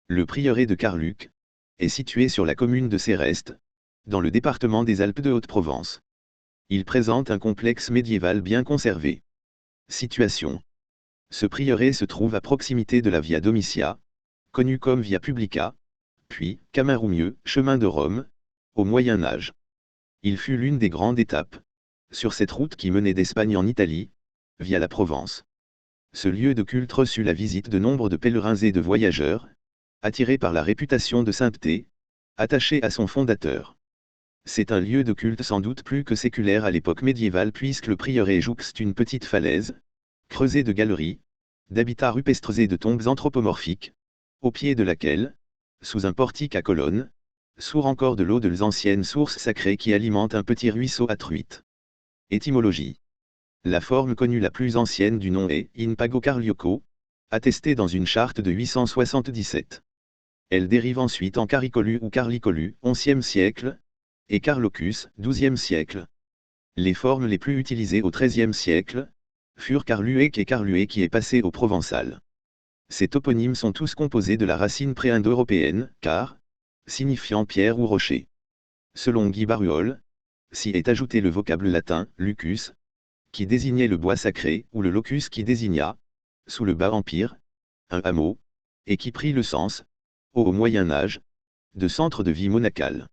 Le prieuré de Carluc est situé sur la commune de Céreste, dans le département des Alpes de Haute-Provence. Il présente un complexe médiéval bien conservé. Situation. Ce prieuré se trouve à proximité de la Via Domitia, connue comme Via Publica, puis Cammin ou mieux, chemin de Rome, au Moyen Âge. Il fut l'une des grandes étapes, sur cette route qui menait d'Espagne en Italie, via la Provence. Ce lieu de culte reçut la visite de nombre de pèlerins et de voyageurs, attirés par la réputation de sainteté, attachée à son fondateur. C'est un lieu de culte sans doute plus que séculaire à l'époque médiévale puisque le prieuré jouxte une petite falaise, creusée de galeries, d'habitats rupestres et de tombes anthropomorphiques, au pied de laquelle, sous un portique à colonnes, sourd encore de l'eau de anciennes sources sacrées qui alimentent un petit ruisseau à truites. Étymologie. La forme connue la plus ancienne du nom est in pago Carlioco, attestée dans une charte de 877. Elle dérive ensuite en Caricolu ou Carlicolu, 11e siècle, et Carlocus, 12e siècle. Les formes les plus utilisées au XIIIe siècle furent Carluec et Carlué qui est passé au provençal. Ces toponymes sont tous composés de la racine pré-indo-européenne, car, signifiant pierre ou rocher. Selon Guy Baruol, s'y est ajouté le vocable latin, lucus, qui désignait le bois sacré, ou le locus qui désigna, sous le Bas-Empire, un hameau, et qui prit le sens, au Moyen Âge, de centre de vie monacale.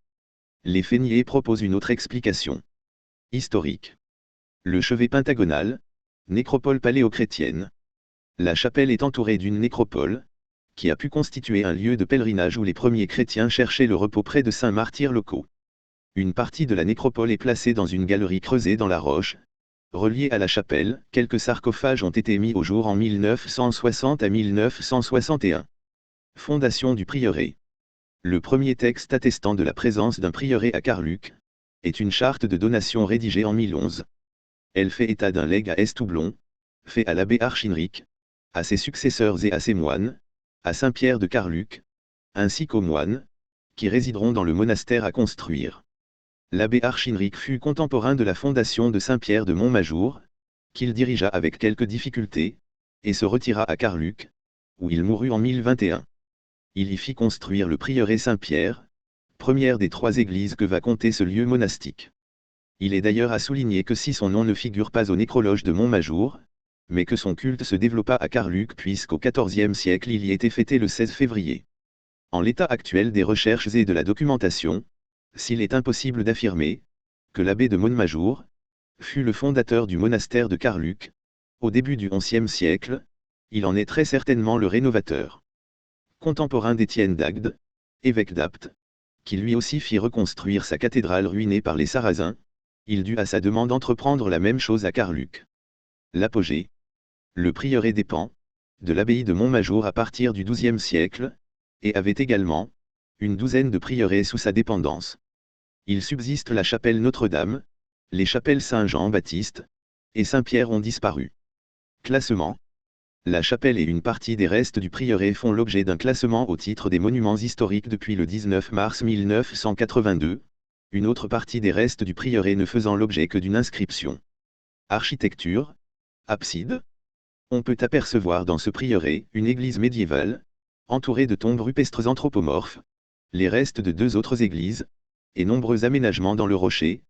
Les Féniers proposent une autre explication. Historique. Le chevet pentagonal, nécropole paléochrétienne. La chapelle est entourée d'une nécropole, qui a pu constituer un lieu de pèlerinage où les premiers chrétiens cherchaient le repos près de saints martyrs locaux. Une partie de la nécropole est placée dans une galerie creusée dans la roche, reliée à la chapelle. Quelques sarcophages ont été mis au jour en 1960 à 1961. Fondation du prieuré. Le premier texte attestant de la présence d'un prieuré à Carluc est une charte de donation rédigée en 1011. Elle fait état d'un legs à Estoublon, fait à l'abbé Archinric, à ses successeurs et à ses moines, à Saint-Pierre de Carluc, ainsi qu'aux moines, qui résideront dans le monastère à construire. L'abbé Archinric fut contemporain de la fondation de Saint-Pierre de Montmajour, qu'il dirigea avec quelques difficultés, et se retira à Carluc, où il mourut en 1021. Il y fit construire le prieuré Saint-Pierre, première des 3 églises que va compter ce lieu monastique. Il est d'ailleurs à souligner que si son nom ne figure pas au nécrologe de Montmajour, mais que son culte se développa à Carluc puisqu'au XIVe siècle il y était fêté le 16 février. En l'état actuel des recherches et de la documentation, s'il est impossible d'affirmer que l'abbé de Montmajour fut le fondateur du monastère de Carluc, au début du XIe siècle, il en est très certainement le rénovateur. Contemporain d'Étienne d'Agde, évêque d'Apt, qui lui aussi fit reconstruire sa cathédrale ruinée par les Sarrasins, il dut à sa demande entreprendre la même chose à Carluc. L'apogée. Le prieuré dépend de l'abbaye de Montmajour à partir du XIIe siècle, et avait également une douzaine de prieurés sous sa dépendance. Il subsiste la chapelle Notre-Dame, les chapelles Saint-Jean-Baptiste et Saint-Pierre ont disparu. Classement. La chapelle et une partie des restes du prieuré font l'objet d'un classement au titre des monuments historiques depuis le 19 mars 1982, une autre partie des restes du prieuré ne faisant l'objet que d'une inscription. Architecture. Abside. On peut apercevoir dans ce prieuré une église médiévale, entourée de tombes rupestres anthropomorphes, les restes de 2 autres églises, et nombreux aménagements dans le rocher,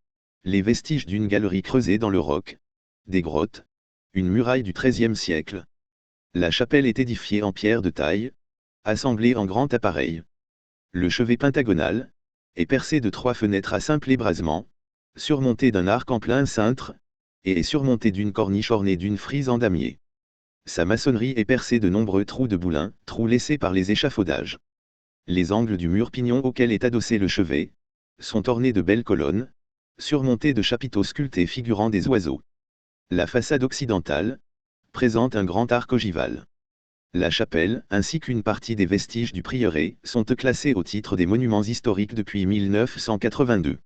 les vestiges d'une galerie creusée dans le roc, des grottes, une muraille du XIIIe siècle. La chapelle est édifiée en pierre de taille, assemblée en grand appareil. Le chevet pentagonal est percé de 3 fenêtres à simple ébrasement, surmontées d'un arc en plein cintre, et est surmonté d'une corniche ornée d'une frise en damier. Sa maçonnerie est percée de nombreux trous de boulins, trous laissés par les échafaudages. Les angles du mur pignon auquel est adossé le chevet sont ornés de belles colonnes, surmontées de chapiteaux sculptés figurant des oiseaux. La façade occidentale présente un grand arc ogival. La chapelle, ainsi qu'une partie des vestiges du prieuré, sont classés au titre des monuments historiques depuis 1982.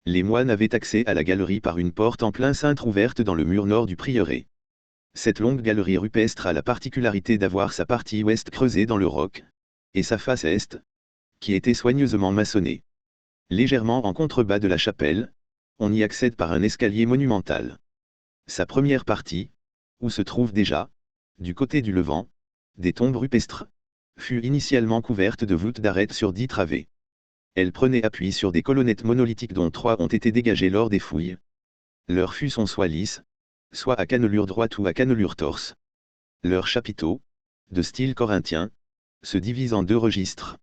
Les moines avaient accès à la galerie par une porte en plein cintre ouverte dans le mur nord du prieuré. Cette longue galerie rupestre a la particularité d'avoir sa partie ouest creusée dans le roc, et sa face est, qui était soigneusement maçonnée. Légèrement en contrebas de la chapelle, On y accède par un escalier monumental. Sa première partie, où se trouvent déjà, du côté du Levant, des tombes rupestres, fut initialement couverte de voûtes d'arêtes sur 10 travées. Elle prenait appui sur des colonnettes monolithiques dont 3 ont été dégagées lors des fouilles. Leurs fûts sont soit lisses, soit à cannelure droite ou à cannelure torse. Leurs chapiteaux, de style corinthien, se divisent en 2 registres.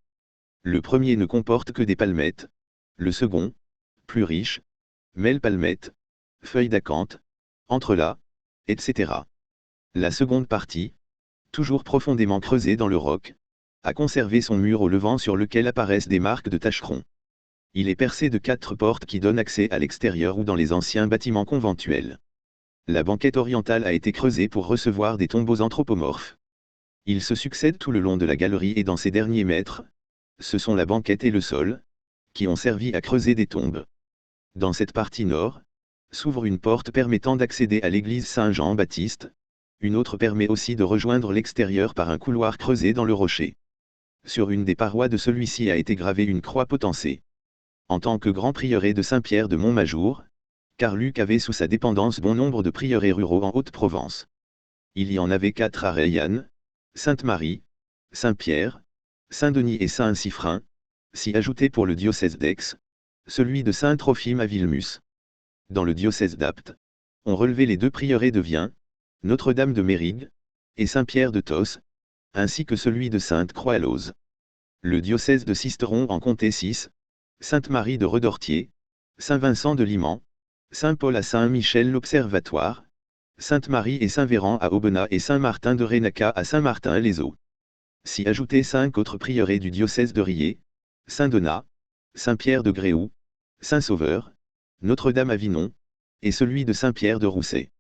Le premier ne comporte que des palmettes, le second, plus riche, mêle palmettes, feuilles d'acanthe, entrelacs, etc. La seconde partie, toujours profondément creusée dans le roc, a conservé son mur au levant sur lequel apparaissent des marques de tâcherons. Il est percé de 4 portes qui donnent accès à l'extérieur ou dans les anciens bâtiments conventuels. La banquette orientale a été creusée pour recevoir des tombeaux anthropomorphes. Ils se succèdent tout le long de la galerie et dans ces derniers mètres, ce sont la banquette et le sol, qui ont servi à creuser des tombes. Dans cette partie nord, s'ouvre une porte permettant d'accéder à l'église Saint-Jean-Baptiste, une autre permet aussi de rejoindre l'extérieur par un couloir creusé dans le rocher. Sur une des parois de celui-ci a été gravée une croix potencée. En tant que grand prieuré de Saint-Pierre de Montmajour, Carluc avait sous sa dépendance bon nombre de prieurés ruraux en Haute-Provence. Il y en avait 4 à Reillanne, Sainte-Marie, Saint-Pierre, Saint-Denis et Saint-Siffrin, s'y ajouté pour le diocèse d'Aix, celui de Saint-Trophime à Vilmus. Dans le diocèse d'Apt, on relevait les 2 prieurés de Vien, Notre-Dame de Mérigues, et Saint-Pierre de Tos, ainsi que celui de Sainte-Croix-à-Lozes. Le diocèse de Sisteron en comptait 6, Sainte-Marie de Redortier, Saint-Vincent de Liman, Saint-Paul à Saint-Michel l'Observatoire, Sainte-Marie et Saint-Véran à Aubenas et Saint-Martin de Renaca à Saint-Martin-les-Eaux. S'y ajoutaient 5 autres prieurés du diocèse de Riez, Saint-Donat, Saint-Pierre de Gréoux, Saint-Sauveur, Notre-Dame à Vinon, et celui de Saint-Pierre de Rousset.